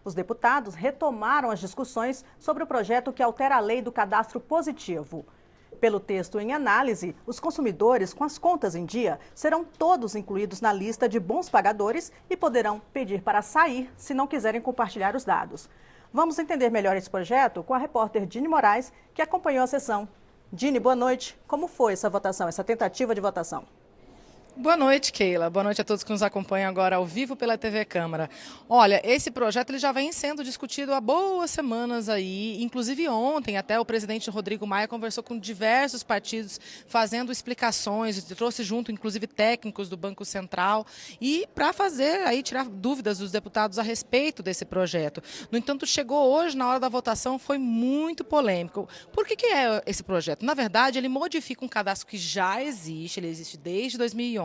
Os deputados retomaram as discussões sobre o projeto que altera a lei do cadastro positivo. Pelo texto em análise, os consumidores com as contas em dia serão todos incluídos na lista de bons pagadores e poderão pedir para sair se não quiserem compartilhar os dados. Vamos entender melhor esse projeto com a repórter Dini Moraes, que acompanhou a sessão. Dini, boa noite. Como foi essa votação, essa tentativa de votação? Boa noite, Keila. Boa noite a todos que nos acompanham agora ao vivo pela TV Câmara. Olha, esse projeto ele já vem sendo discutido há boas semanas aí. Inclusive ontem até o presidente Rodrigo Maia conversou com diversos partidos fazendo explicações, trouxe junto inclusive técnicos do Banco Central e para fazer aí tirar dúvidas dos deputados a respeito desse projeto. No entanto, chegou hoje na hora da votação, foi muito polêmico. Por que é esse projeto? Na verdade, ele modifica um cadastro que já existe, ele existe desde 2011.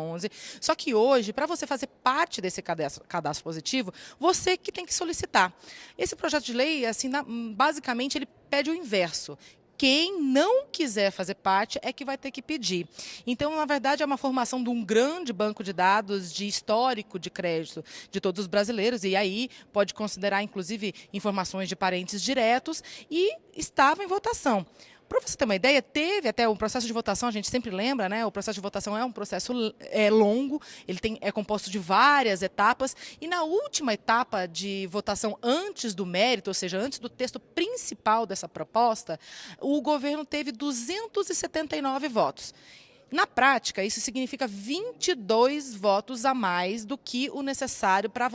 Só que hoje, para você fazer parte desse cadastro positivo, você que tem que solicitar. Esse projeto de lei, assim, basicamente, ele pede o inverso. Quem não quiser fazer parte é que vai ter que pedir. Então, na verdade, é uma formação de um grande banco de dados de histórico de crédito de todos os brasileiros, e aí pode considerar, inclusive, informações de parentes diretos, e estava em votação. Para você ter uma ideia, teve até um processo de votação, a gente sempre lembra, né? O processo de votação é um processo longo, ele é composto de várias etapas, e na última etapa de votação antes do mérito, ou seja, antes do texto principal dessa proposta, o governo teve 279 votos. Na prática, isso significa 22 votos a mais do que o necessário para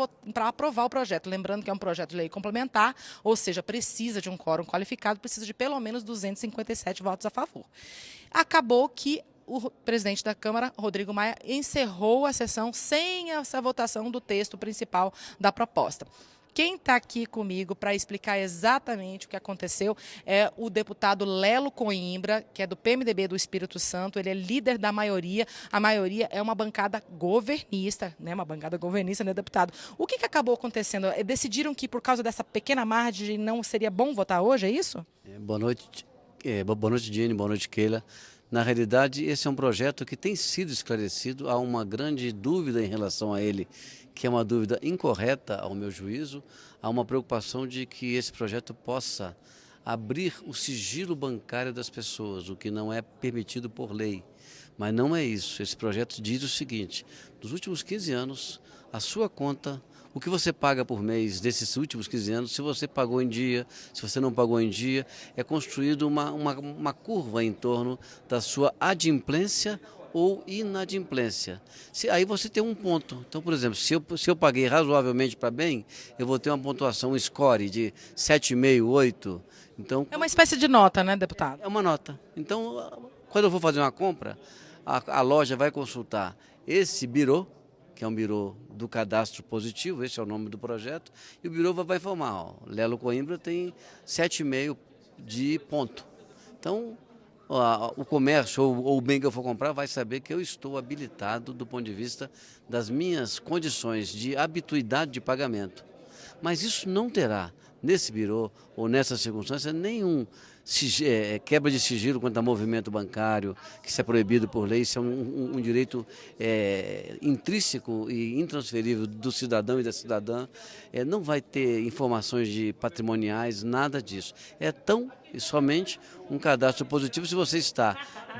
aprovar o projeto. Lembrando que é um projeto de lei complementar, ou seja, precisa de um quórum qualificado, precisa de pelo menos 257 votos a favor. Acabou que o presidente da Câmara, Rodrigo Maia, encerrou a sessão sem essa votação do texto principal da proposta. Quem está aqui comigo para explicar exatamente o que aconteceu é o deputado Lelo Coimbra, que é do PMDB do Espírito Santo. Ele é líder da maioria. A maioria é uma bancada governista, né? Uma bancada governista, né, deputado? O que acabou acontecendo? Decidiram que por causa dessa pequena margem não seria bom votar hoje, é isso? Boa noite, Dini, boa noite, Keila. Na realidade, esse é um projeto que tem sido esclarecido. Há uma grande dúvida em relação a ele, que é uma dúvida incorreta, ao meu juízo. Há uma preocupação de que esse projeto possa abrir o sigilo bancário das pessoas, o que não é permitido por lei. Mas não é isso. Esse projeto diz o seguinte: nos últimos 15 anos, a sua conta, o que você paga por mês desses últimos 15 anos, se você pagou em dia, se você não pagou em dia, é construído uma curva em torno da sua adimplência ou inadimplência. Aí você tem um ponto. Então, por exemplo, se eu paguei razoavelmente para bem, eu vou ter uma pontuação, um score de 7,5, 8. Então, É uma espécie de nota, né, deputado? é uma nota. Então, quando eu vou fazer uma compra, a loja vai consultar esse birô, que é um birô do cadastro positivo, esse é o nome do projeto, e o birô vai informar, ó, Lelo Coimbra tem 7,5 de ponto. Então, o comércio ou o bem que eu for comprar vai saber que eu estou habilitado do ponto de vista das minhas condições de habituidade de pagamento. Mas isso não terá, nesse birô ou nessa circunstância, nenhum quebra de sigilo quanto a movimento bancário, que isso é proibido por lei. Isso é um direito intrínseco e intransferível do cidadão e da cidadã. Não vai ter informações de patrimoniais, nada disso. É tão e somente um cadastro positivo se você está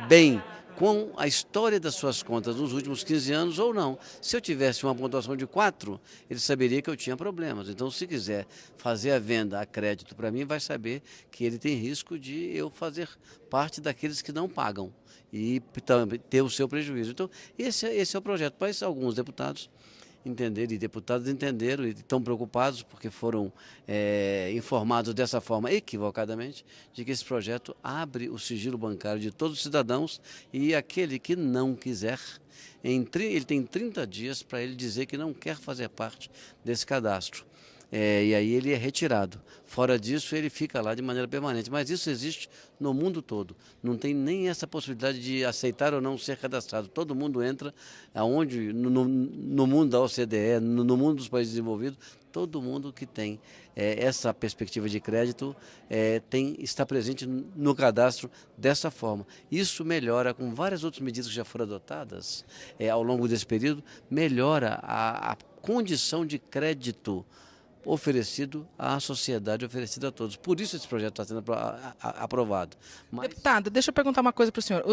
bem com a história das suas contas nos últimos 15 anos ou não. Se eu tivesse uma pontuação de 4, ele saberia que eu tinha problemas. Então, se quiser fazer a venda a crédito para mim, vai saber que ele tem risco de eu fazer parte daqueles que não pagam e ter o seu prejuízo. Então, esse é o projeto. Mas alguns deputados entenderam, e deputados entenderam e estão preocupados porque foram informados dessa forma, equivocadamente, de que esse projeto abre o sigilo bancário de todos os cidadãos, e aquele que não quiser, ele tem 30 dias para ele dizer que não quer fazer parte desse cadastro. E aí ele é retirado. Fora disso, ele fica lá de maneira permanente. Mas isso existe no mundo todo. Não tem nem essa possibilidade de aceitar ou não ser cadastrado. Todo mundo entra aonde, no mundo da OCDE, no mundo dos países desenvolvidos, todo mundo que tem essa perspectiva de crédito está presente no cadastro dessa forma. Isso melhora, com várias outras medidas que já foram adotadas ao longo desse período, melhora a condição de crédito oferecido à sociedade, oferecido a todos. Por isso esse projeto está sendo aprovado. Mas... Deputado, deixa eu perguntar uma coisa para o senhor.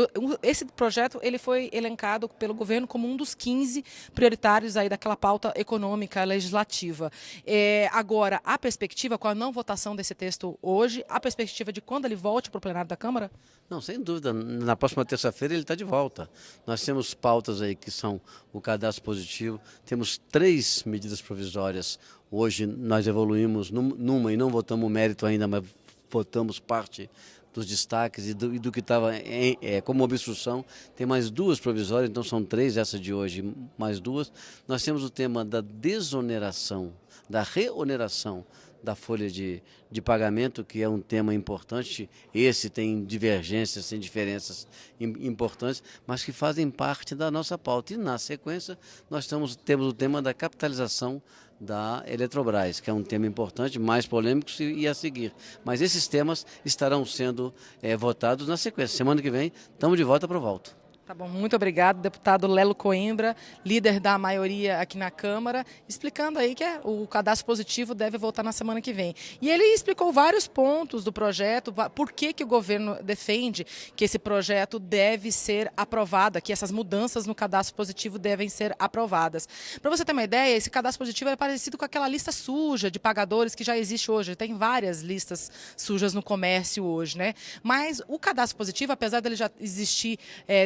Esse projeto ele foi elencado pelo governo como um dos 15 prioritários aí daquela pauta econômica legislativa. Agora, a perspectiva, com a não votação desse texto hoje, a perspectiva de quando ele volte para o plenário da Câmara? Não, sem dúvida. Na próxima terça-feira ele está de volta. Nós temos pautas aí que são o cadastro positivo, temos 3 medidas provisórias. Hoje nós evoluímos numa e não votamos o mérito ainda, mas votamos parte dos destaques e do que estava como obstrução. Tem mais 2 provisórias, então são 3, essa de hoje, mais 2. Nós temos o tema da desoneração, da reoneração da folha de pagamento, que é um tema importante. Esse tem divergências, tem diferenças importantes, mas que fazem parte da nossa pauta. E na sequência nós temos o tema da capitalização da Eletrobras, que é um tema importante, mais polêmico e a seguir. Mas esses temas estarão sendo votados na sequência. Semana que vem estamos de volta para o voto. Tá bom, muito obrigado, deputado Lelo Coimbra, líder da maioria aqui na Câmara, explicando aí que o cadastro positivo deve voltar na semana que vem. E ele explicou vários pontos do projeto, por que o governo defende que esse projeto deve ser aprovado, que essas mudanças no cadastro positivo devem ser aprovadas. Para você ter uma ideia, esse cadastro positivo é parecido com aquela lista suja de pagadores que já existe hoje. Tem várias listas sujas no comércio hoje, né? Mas o cadastro positivo, apesar dele já existir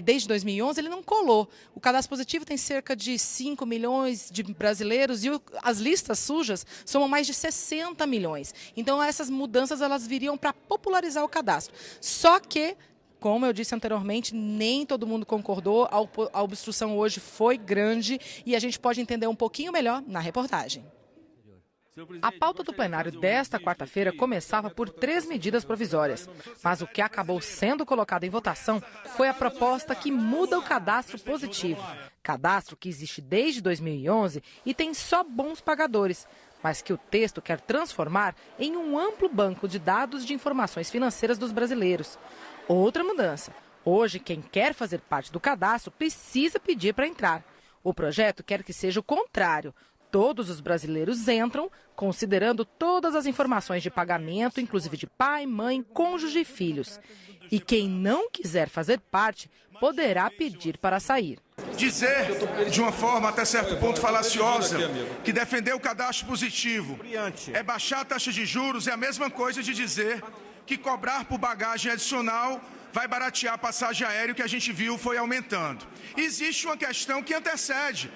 desde 2011, ele não colou. O cadastro positivo tem cerca de 5 milhões de brasileiros e as listas sujas somam mais de 60 milhões. Então essas mudanças elas viriam para popularizar o cadastro. Só que, como eu disse anteriormente, nem todo mundo concordou, a obstrução hoje foi grande e a gente pode entender um pouquinho melhor na reportagem. A pauta do plenário desta quarta-feira começava por 3 medidas provisórias, mas o que acabou sendo colocado em votação foi a proposta que muda o cadastro positivo. Cadastro que existe desde 2011 e tem só bons pagadores, mas que o texto quer transformar em um amplo banco de dados de informações financeiras dos brasileiros. Outra mudança. Hoje, quem quer fazer parte do cadastro precisa pedir para entrar. O projeto quer que seja o contrário. Todos os brasileiros entram, considerando todas as informações de pagamento, inclusive de pai, mãe, cônjuge e filhos. E quem não quiser fazer parte, poderá pedir para sair. Dizer, de uma forma até certo ponto falaciosa, que defender o cadastro positivo é baixar a taxa de juros é a mesma coisa de dizer que cobrar por bagagem adicional vai baratear a passagem aérea, que a gente viu foi aumentando. Existe uma questão que antecede.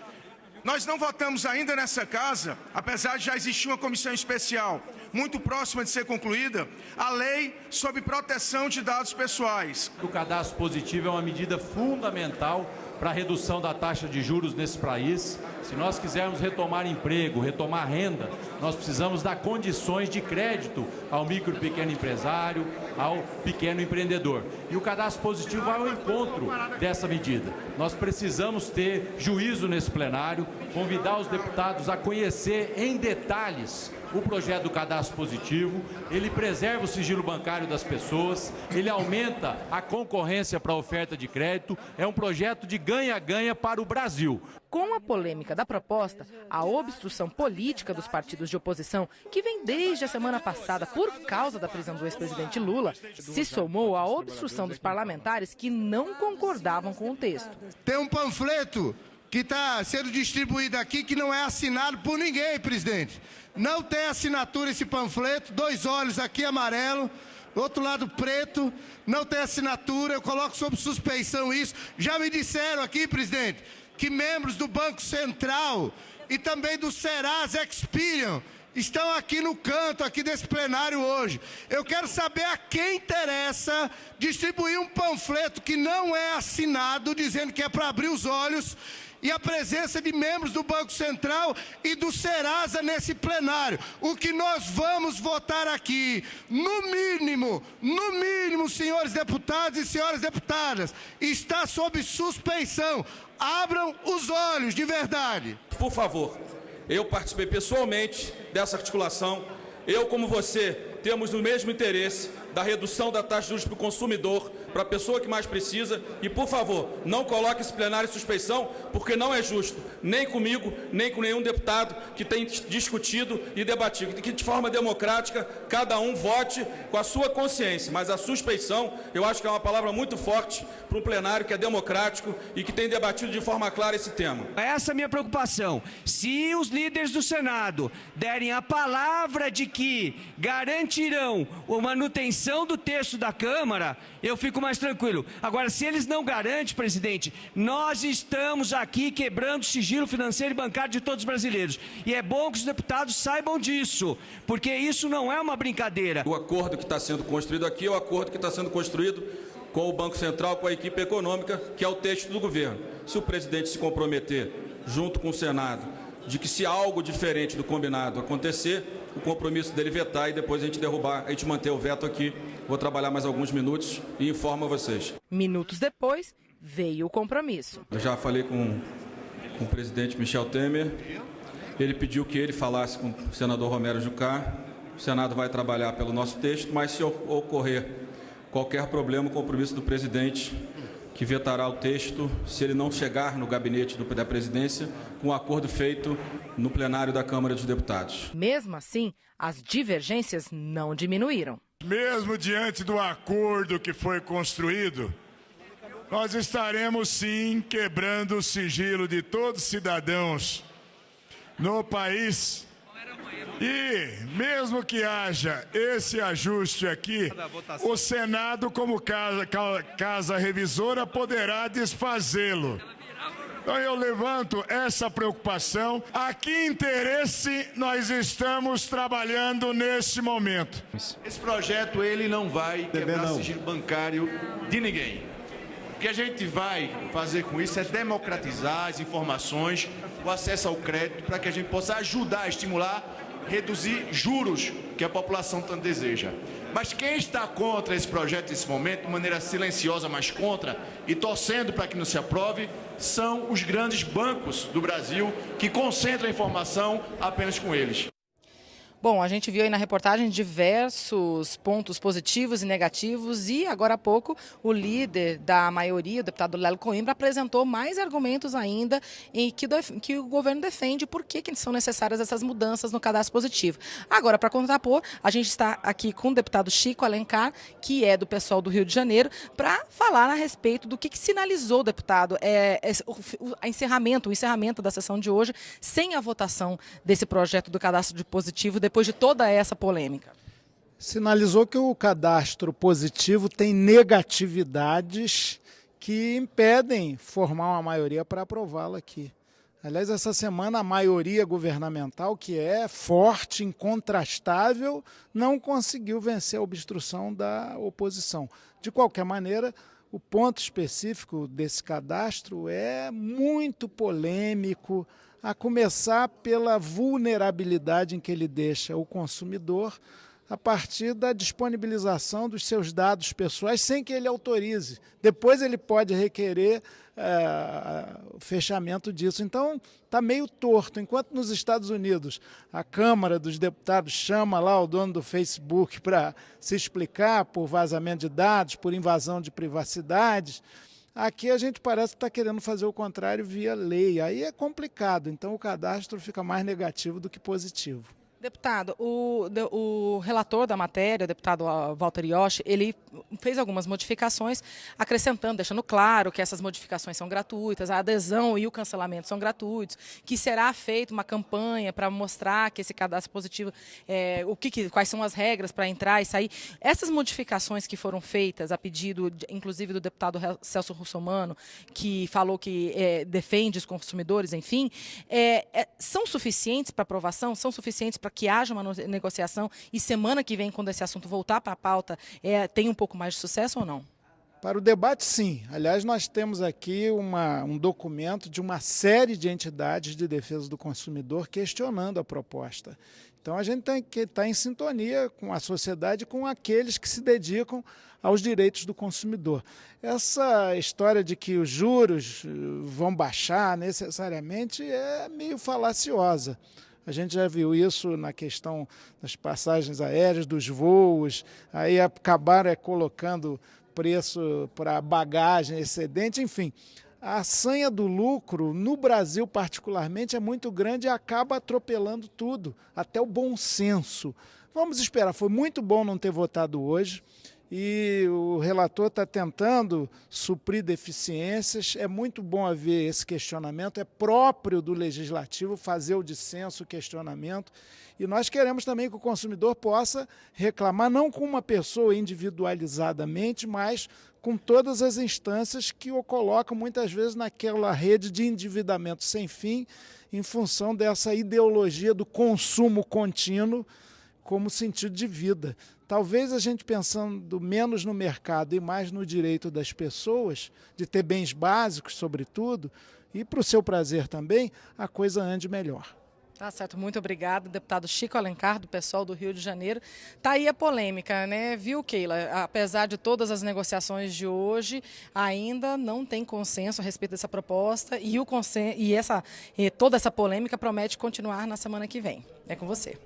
Nós não votamos ainda nessa casa, apesar de já existir uma comissão especial muito próxima de ser concluída, a lei sobre proteção de dados pessoais. O cadastro positivo é uma medida fundamental para a redução da taxa de juros nesse país. Se nós quisermos retomar emprego, retomar renda, nós precisamos dar condições de crédito ao micro e pequeno empresário, ao pequeno empreendedor. E o cadastro positivo vai ao encontro dessa medida. Nós precisamos ter juízo nesse plenário, convidar os deputados a conhecer em detalhes o projeto do cadastro positivo. Ele preserva o sigilo bancário das pessoas, ele aumenta a concorrência para a oferta de crédito, é um projeto de ganha-ganha para o Brasil. Com a polêmica da proposta, a obstrução política dos partidos de oposição, que vem desde a semana passada por causa da prisão do ex-presidente Lula, se somou à obstrução dos parlamentares que não concordavam com o texto. Tem um panfleto que está sendo distribuído aqui que não é assinado por ninguém, presidente. Não tem assinatura esse panfleto, 2 olhos aqui amarelo, outro lado preto, não tem assinatura, eu coloco sob suspeição isso. Já me disseram aqui, presidente, que membros do Banco Central e também do Serasa Experian estão aqui no canto aqui desse plenário hoje. Eu quero saber a quem interessa distribuir um panfleto que não é assinado, dizendo que é para abrir os olhos, e a presença de membros do Banco Central e do Serasa nesse plenário. O que nós vamos votar aqui, no mínimo, senhores deputados e senhoras deputadas, está sob suspeição. Abram os olhos, de verdade. Por favor, eu participei pessoalmente dessa articulação. Eu, como você, temos o mesmo interesse da redução da taxa de juros para o consumidor, para a pessoa que mais precisa. E, por favor, não coloque esse plenário em suspeição, porque não é justo, nem comigo, nem com nenhum deputado que tem discutido e debatido. Que, de forma democrática, cada um vote com a sua consciência. Mas a suspeição, eu acho que é uma palavra muito forte para um plenário que é democrático e que tem debatido de forma clara esse tema. Essa é a minha preocupação. Se os líderes do Senado derem a palavra de que garantirão a manutenção do texto da Câmara, eu fico mais tranquilo. Agora, se eles não garantem, presidente, nós estamos aqui quebrando o sigilo financeiro e bancário de todos os brasileiros. E é bom que os deputados saibam disso, porque isso não é uma brincadeira. O acordo que está sendo construído aqui é o acordo que está sendo construído com o Banco Central, com a equipe econômica, que é o texto do governo. Se o presidente se comprometer, junto com o Senado, de que se algo diferente do combinado acontecer, o compromisso dele vetar e depois a gente derrubar, a gente manter o veto aqui. Vou trabalhar mais alguns minutos e informo a vocês. Minutos depois, veio o compromisso. Eu já falei com o presidente Michel Temer. Ele pediu que ele falasse com o senador Romero Jucá. O Senado vai trabalhar pelo nosso texto, mas se ocorrer qualquer problema, o compromisso do presidente, que vetará o texto se ele não chegar no gabinete da presidência com o acordo feito no plenário da Câmara dos Deputados. Mesmo assim, as divergências não diminuíram. Mesmo diante do acordo que foi construído, nós estaremos sim quebrando o sigilo de todos os cidadãos no país. E, mesmo que haja esse ajuste aqui, o Senado, como casa revisora, poderá desfazê-lo. Então eu levanto essa preocupação. A que interesse nós estamos trabalhando neste momento? Esse projeto ele não vai quebrar sigilo bancário de ninguém. O que a gente vai fazer com isso é democratizar as informações, o acesso ao crédito, para que a gente possa ajudar a estimular, reduzir juros que a população tanto deseja. Mas quem está contra esse projeto nesse momento, de maneira silenciosa, mas contra, e torcendo para que não se aprove, são os grandes bancos do Brasil que concentram a informação apenas com eles. Bom, a gente viu aí na reportagem diversos pontos positivos e negativos e agora há pouco o líder da maioria, o deputado Lelo Coimbra, apresentou mais argumentos ainda em que o governo defende por que são necessárias essas mudanças no cadastro positivo. Agora, para contrapor, a gente está aqui com o deputado Chico Alencar, que é do pessoal do Rio de Janeiro, para falar a respeito do que sinalizou, deputado, o encerramento da sessão de hoje sem a votação desse projeto do cadastro positivo depois de toda essa polêmica. Sinalizou que o cadastro positivo tem negatividades que impedem formar uma maioria para aprová-lo aqui. Aliás, essa semana a maioria governamental, que é forte, incontrastável, não conseguiu vencer a obstrução da oposição. De qualquer maneira, o ponto específico desse cadastro é muito polêmico, a começar pela vulnerabilidade em que ele deixa o consumidor a partir da disponibilização dos seus dados pessoais sem que ele autorize. Depois ele pode requerer o fechamento disso. Então, está meio torto. Enquanto nos Estados Unidos a Câmara dos Deputados chama lá o dono do Facebook para se explicar por vazamento de dados, por invasão de privacidade, aqui a gente parece que está querendo fazer o contrário via lei. Aí é complicado, então o cadastro fica mais negativo do que positivo. Deputado, o relator da matéria, o deputado Walter Yoshi, ele fez algumas modificações, acrescentando, deixando claro que essas modificações são gratuitas, a adesão e o cancelamento são gratuitos, que será feita uma campanha para mostrar que esse cadastro positivo, quais são as regras para entrar e sair. Essas modificações que foram feitas a pedido, inclusive, do deputado Celso Russomano, que falou que defende os consumidores, enfim, são suficientes para aprovação? São suficientes para que haja uma negociação e semana que vem, quando esse assunto voltar para a pauta, tem um pouco mais de sucesso ou não? Para o debate, sim. Aliás, nós temos aqui um documento de uma série de entidades de defesa do consumidor questionando a proposta. Então, a gente tem que estar em sintonia com a sociedade e com aqueles que se dedicam aos direitos do consumidor. Essa história de que os juros vão baixar necessariamente é meio falaciosa. A gente já viu isso na questão das passagens aéreas, dos voos, aí acabaram colocando preço para bagagem excedente, enfim. A sanha do lucro, no Brasil particularmente, é muito grande e acaba atropelando tudo, até o bom senso. Vamos esperar, foi muito bom não ter votado hoje e o relator está tentando suprir deficiências. É muito bom haver esse questionamento, é próprio do Legislativo fazer o dissenso, o questionamento. E nós queremos também que o consumidor possa reclamar, não com uma pessoa individualizadamente, mas com todas as instâncias que o colocam muitas vezes naquela rede de endividamento sem fim, em função dessa ideologia do consumo contínuo como sentido de vida. Talvez a gente pensando menos no mercado e mais no direito das pessoas, de ter bens básicos, sobretudo, e para o seu prazer também, a coisa ande melhor. Tá certo, muito obrigada, deputado Chico Alencar, do PSOL do Rio de Janeiro. Tá aí a polêmica, né? Viu, Keila? Apesar de todas as negociações de hoje, ainda não tem consenso a respeito dessa proposta e, toda essa polêmica promete continuar na semana que vem. É com você.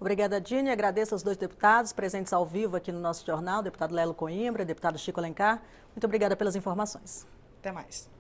Obrigada, Dini. Agradeço aos dois deputados presentes ao vivo aqui no nosso jornal, deputado Lelo Coimbra, deputado Chico Alencar. Muito obrigada pelas informações. Até mais.